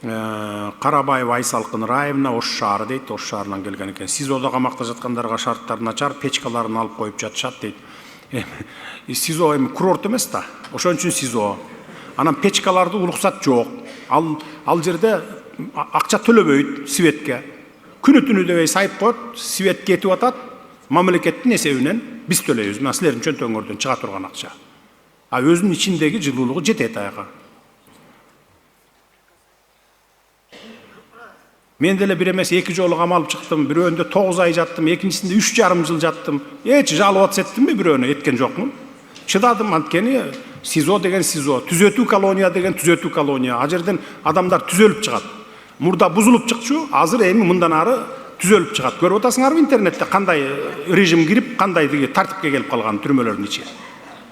Карабаева Айсалкын Раевна Ош шаары дейт, Ош шаарынан келген экен. СИЗОдо камакта жаткандарга шарттар начар, печкаларын алып коюп жатышат дейт. СИЗО эми курорт эмес да, ошон үчүн СИЗО. Анан печкаларды уруксат жок. Ал жерде акча төлөбөйт светке. Күнү түнү дебей сайып коет, свет кетип атат, мамлекеттин эсебинен биз төлөйбүз. Мына силердин чөнтөгүңөрдөн чыга турган акча. А өзүнүн ичиндеги жылуулугу жетет аяга. Мен деле бир эмес 2 жолу камалып чыктым, бирөөндө 9 ай жаттым, экинчисинде 3,5 жыл жаттым. Эч жалоба эттимби бирөөнө? Эткен жокмун. Чыдадым, анткени СИЗО деген СИЗО, түзөтүү колония деген түзөтүү колония. А жерден адамдар түзөлүп чыгат. Мурда бузулуп чыкчу, азыр эми мындан ары түзөлүп чыгат. Көрүп атасыңарбы интернетте кандай режим кирип, кандай тартипке келип калган түрмөлөрдүн ичи.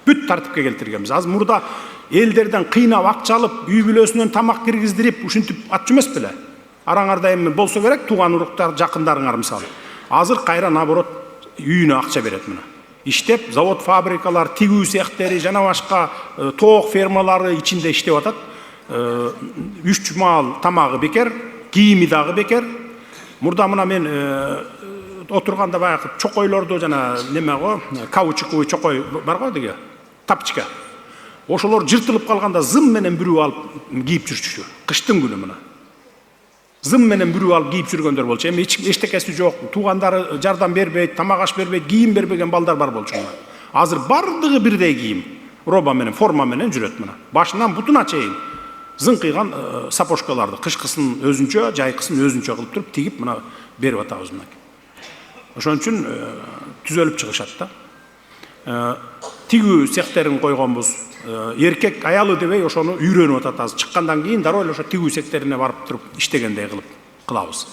Бүт тартипке келтиргенбиз. Азыр мурда элдерден кыйнап акча алып, үй бүлөсүнөн тамак киргиздирип, ушинтип атчу эмес беле? Араңарда эми болсо керек, тууган уруктар, жакындарыңар мисалы. Азыр кайра наоборот үйүнө акча берет мына. Иштеп, завод, фабрикалар, тигүү цехтери, жана башка тоок фермалары ичинде иштеп атат. 3 маал тамагы бекер, кийими дагы бекер. Мурда мына мен отурганда баягы чокойлорду жана неме го, каучуковый чокой бар го деге, тапчка. Ошолор жыртылып калганда зым менен бүрүп алып кийип жүрчү. Кыштын күнү мына. Зым менен бүрүп алып кийип жүргөндөр болчу. Эми эчтекеси жок, туугандары жардам бербейт, тамак аш бербейт, кийим бербеген балдар бар болчу мына. Азыр бардыгы бирдей кийим, роба менен, форма менен жүрөт мына. Башынан бутуна чейин зыңкыйган сапожкаларды кышкысын өзүнчө, жайкысын өзүнчө кылып туруп тигип мына берип атабыз мына. Ошон үчүн түзөлүп чыгышат да. Тигүү цехтерин койгонбуз. Эркек аялы дебей ошону үйрөнүп атат азыр. Чыккандан кийин дароо эле ошо тигүү цехтерине барып туруп иштегендей кылып кылабыз.